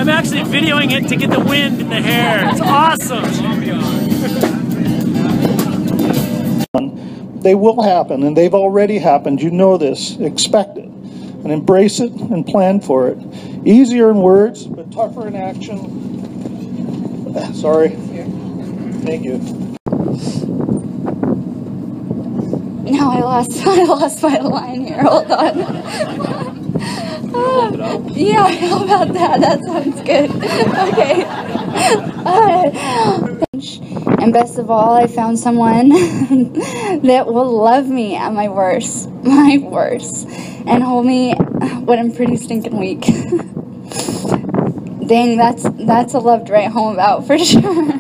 I'm actually videoing it to get the wind in the hair. It's awesome. They will happen, and they've already happened. You know this. Expect it, and embrace it, and plan for it. Easier in words, but tougher in action. Sorry. Thank you. No, I lost my line here. Hold on. Yeah, how about that? That sounds good. Okay. And best of all, I found someone that will love me at my worst, and hold me when I'm pretty stinking weak. Dang, that's a love to write home about for sure.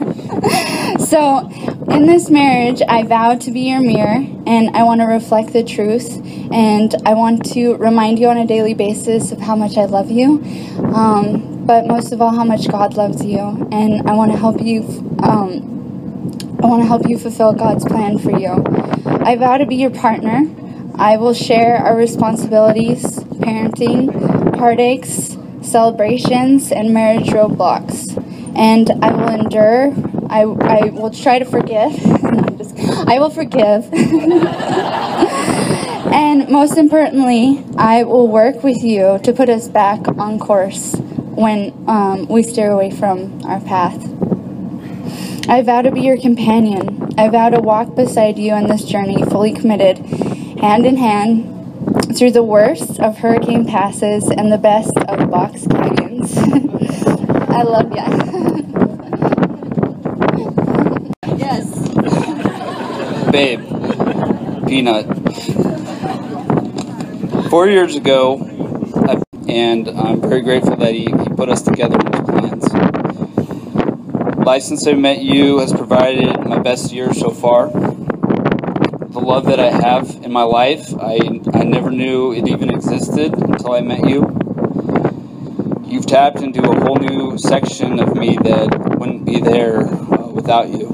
So, in this marriage, I vow to be your mirror, and I want to reflect the truth, and I want to remind you on a daily basis of how much I love you, but most of all, how much God loves you, and I want to help you. I want to help you fulfill God's plan for you. I vow to be your partner. I will share our responsibilities, parenting, heartaches, celebrations, and marriage roadblocks. And I will endure. I will try to forgive. I will forgive. And most importantly, I will work with you to put us back on course when we steer away from our path. I vow to be your companion. I vow to walk beside you on this journey, fully committed, hand in hand, through the worst of hurricane passes and the best of box canyons. I love ya. Yes. Babe, Peanut. 4 years ago, and I'm very grateful that he put us together in his plans. Life since I met you has provided my best years so far. The love that I have in my life, I never knew it even existed until I met you. You've tapped into a whole new section of me that wouldn't be there without you.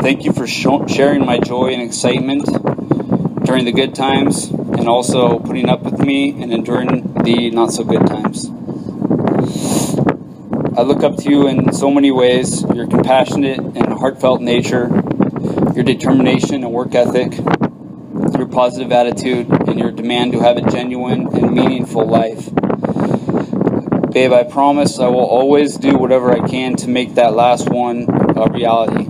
Thank you for sharing my joy and excitement during the good times, and also putting up with me and enduring the not so good times. I look up to you in so many ways: your compassionate and heartfelt nature, your determination and work ethic, your positive attitude, and your demand to have a genuine and meaningful life. Babe, I promise I will always do whatever I can to make that last one a reality.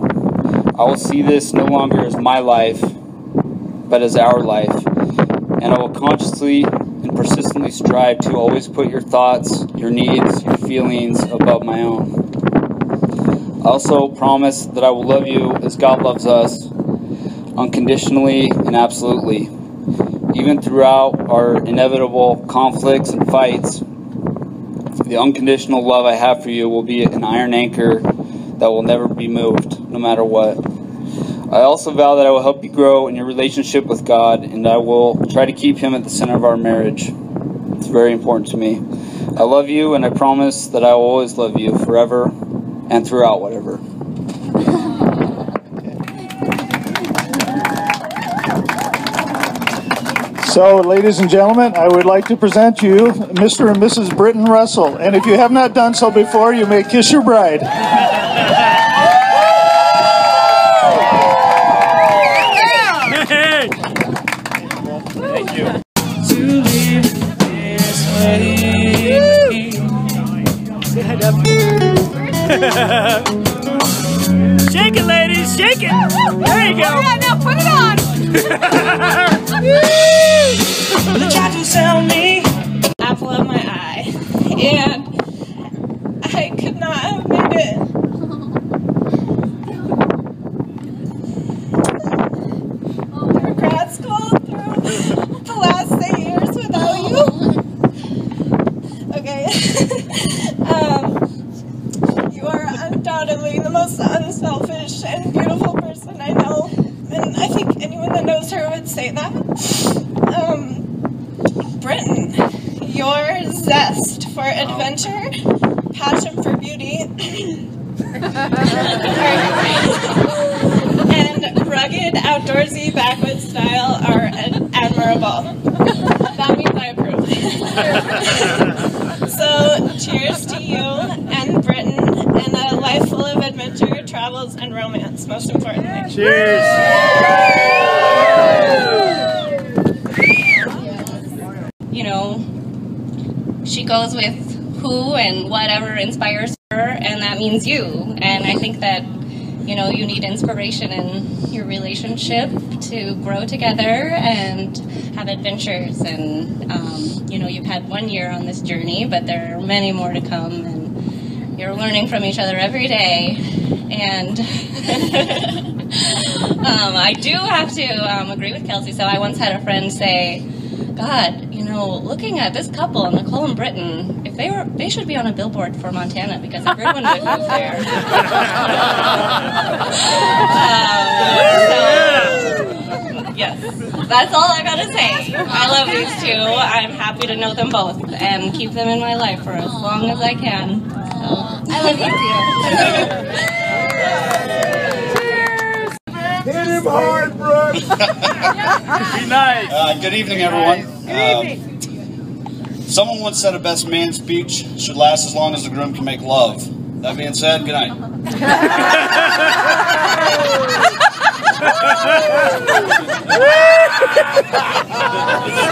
I will see this no longer as my life, but as our life, and I will consciously and persistently strive to always put your thoughts, your needs, your feelings above my own. I also promise that I will love you as God loves us, unconditionally and absolutely. Even throughout our inevitable conflicts and fights, the unconditional love I have for you will be an iron anchor that will never be moved, no matter what. I also vow that I will help you grow in your relationship with God, and I will try to keep Him at the center of our marriage. It's very important to me. I love you, and I promise that I will always love you forever and throughout whatever. So, ladies and gentlemen, I would like to present you Mr. and Mrs. Britton Russell. And if you have not done so before, you may kiss your bride. Thank you. Shake it, ladies, shake it. There you go. Yeah, now put it on. They tried to sell me apple of my eye, and I could not have made it. Through grad school, through the last 8 years without you. Okay. You are undoubtedly the most unselfish and beautiful person I know, and I think anyone that knows her would say that. Britton, your zest for adventure, passion for beauty, and rugged, outdoorsy, backwoods style are admirable. That means I approve. So, cheers to you and Britton and a life full of adventure, travels, and romance, most importantly. Cheers. You know, she goes with who and whatever inspires her, and that means you. And I think that, you know, you need inspiration in your relationship to grow together and have adventures. And, you know, you've had 1 year on this journey, but there are many more to come, and you're learning from each other every day. And I do have to agree with Kelsey. So I once had a friend say, God, you know, looking at this couple, Nicole and Britton, if they should be on a billboard for Montana, because everyone would move there. So, yes, that's all I gotta say. I love these two. I'm happy to know them both and keep them in my life for as long as I can. So, I love you too. Hit him hard, Brooke. Be nice. Good evening, everyone. Someone once said a best man speech should last as long as the groom can make love. That being said, good night.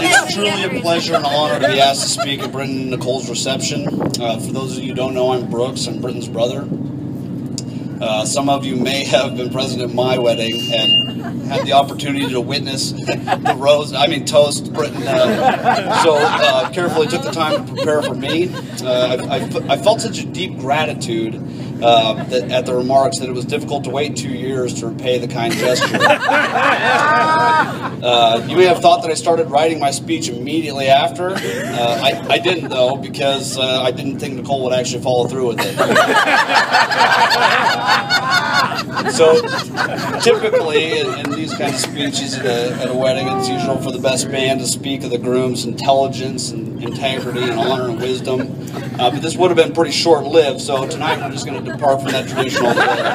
It's truly a pleasure and honor to be asked to speak at Britton and Nicole's reception. For those of you who don't know, I'm Brooks. I'm Britton's brother. Some of you may have been present at my wedding and had the opportunity to witness the toast Britton so carefully took the time to prepare for me. I felt such a deep gratitude at the remarks that it was difficult to wait 2 years to repay the kind gesture. You may have thought that I started writing my speech immediately after. I didn't, though, because I didn't think Nicole would actually follow through with it. So typically in these kinds of speeches at a wedding, it's usual for the best man to speak of the groom's intelligence and integrity and honor and wisdom. But this would have been pretty short-lived, so tonight we're just going to depart from that tradition altogether.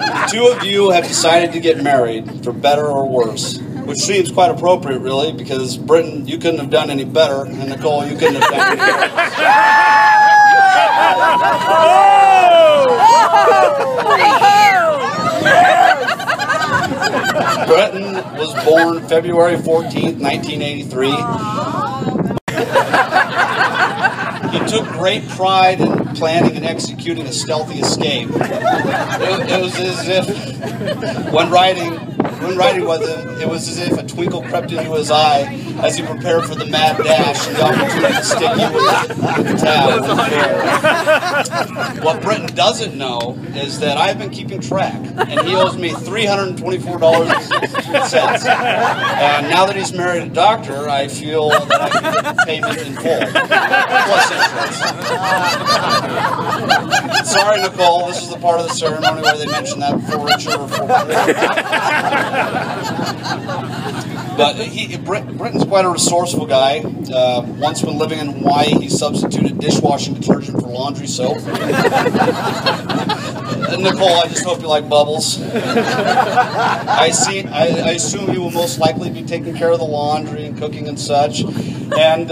The two of you have decided to get married, for better or worse. Which seems quite appropriate, really, because Britton, you couldn't have done any better, and Nicole, you couldn't have done any worse. Britton was born February 14th, 1983. He took great pride in planning and executing a stealthy escape. It was as if, when riding with him, it was as if a twinkle crept into his eye as he prepared for the mad dash and the opportunity to stick you with the tab. What Britton doesn't know is that I've been keeping track, and he owes me $324.62. And now that he's married a doctor, I feel that I can get the payment in full, plus interest. Sorry, Nicole, this is the part of the ceremony where they mention that before richer or for But Britton's quite a resourceful guy. Once when living in Hawaii, he substituted dishwashing detergent for laundry soap. Nicole, I just hope you like bubbles. I assume he will most likely be taking care of the laundry and cooking and such. And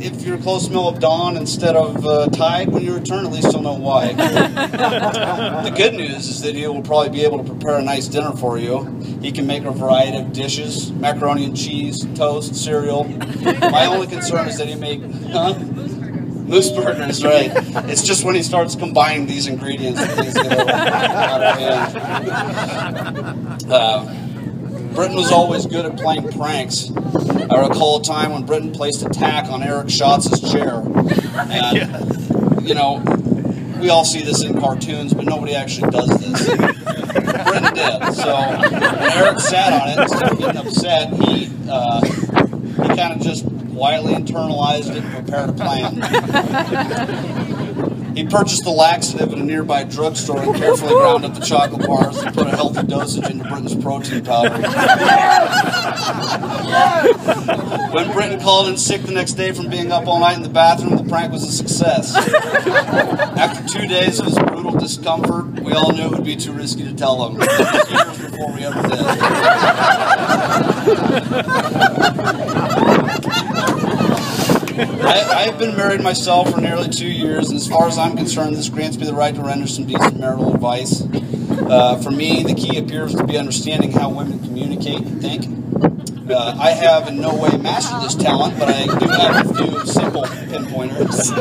if you're a close meal of Dawn instead of Tide when you return, at least you'll know why. The good news is that he will probably be able to prepare a nice dinner for you. He can make a variety of dishes, macaroni and cheese, toast, cereal. My only concern is that he make moose burgers, right? It's just when he starts combining these ingredients that things get out of hand. Britton was always good at playing pranks. I recall a time when Britton placed a tack on Eric Schatz's chair. And, you know, we all see this in cartoons, but nobody actually does this. Britton did. So when Eric sat on it, instead of getting upset, he kind of just quietly internalized it and prepared a plan. He purchased the laxative at a nearby drugstore and carefully ground up the chocolate bars and put a healthy dosage into Britton's protein powder. When Britton called in sick the next day from being up all night in the bathroom, the prank was a success. After 2 days of his brutal discomfort, we all knew it would be too risky to tell him. Years before we ever did. I've been married myself for nearly 2 years, and as far as I'm concerned, this grants me the right to render some decent marital advice. For me, the key appears to be understanding how women communicate and think. I have in no way mastered this talent, but I do have a few simple pinpointers.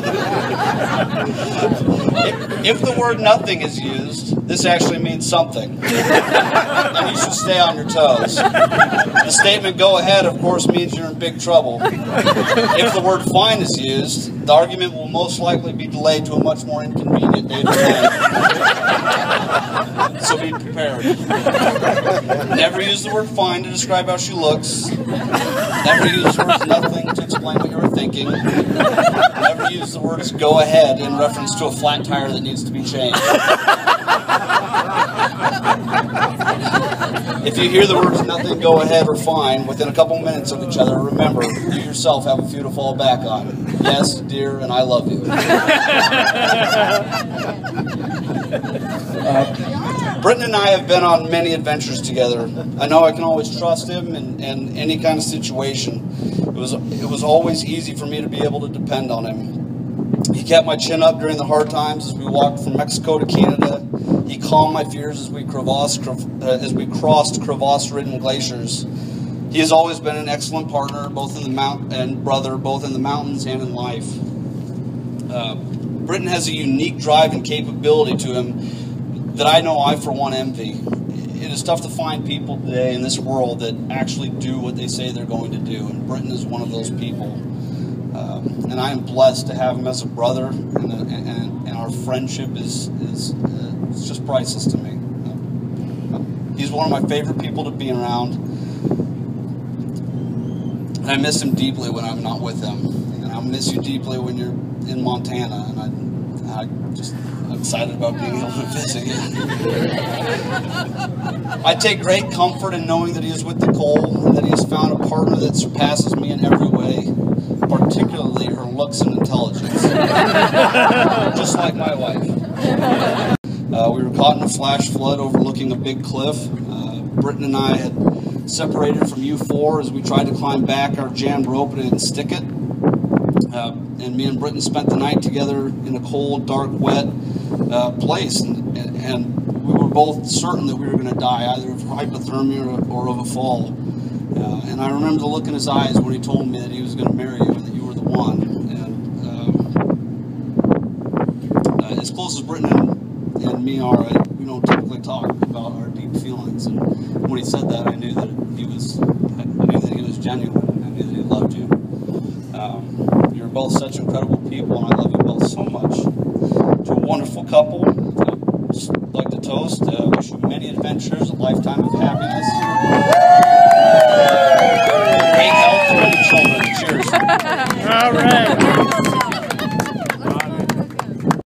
If the word nothing is used, this actually means something. And you should stay on your toes. The statement go ahead, of course, means you're in big trouble. If the word fine is used, the argument will most likely be delayed to a much more inconvenient date or time. So be prepared. Never use the word fine to describe how she looks. Never use the words nothing to explain what you were thinking. Never use the words go ahead in reference to a flat tire that needs to be changed. If you hear the words nothing, go ahead, or fine within a couple minutes of each other, remember, you yourself have a few to fall back on. Yes, dear, and I love you. Britton and I have been on many adventures together. I know I can always trust him in any kind of situation. It was always easy for me to be able to depend on him. He kept my chin up during the hard times as we walked from Mexico to Canada. He calmed my fears as we crossed crevasse-ridden glaciers. He has always been an excellent partner, both in the mountains and in life. Britton has a unique drive and capability to him that I know I, for one, envy. It is tough to find people today in this world that actually do what they say they're going to do, and Britton is one of those people. And I am blessed to have him as a brother, and our friendship is just priceless to me. He's one of my favorite people to be around, and I miss him deeply when I'm not with him. And I'll miss you deeply when you're in Montana, and I'm excited about being able to visit you. I take great comfort in knowing that he is with Nicole, and that he has found a partner that surpasses me in every way, particularly her looks and intelligence. Just like my wife. We were caught in a flash flood overlooking a big cliff. Britton and I had separated from U4 as we tried to climb back our jammed rope and didn't stick it. And me and Britton spent the night together in a cold, dark, wet place. And we were both certain that we were going to die, either of hypothermia or of a fall. And I remember the look in his eyes when he told me that he was going to marry you and that you were the one. And as close as Britton and me are, we don't typically talk about our deep feelings. And when he said that, I knew that he was genuine, and I knew that he loved you. You're both such incredible people, and I love you both so much. To a wonderful couple, I'd just like to toast, wish you many adventures, a lifetime of happiness. Great health and many children. Cheers. All right.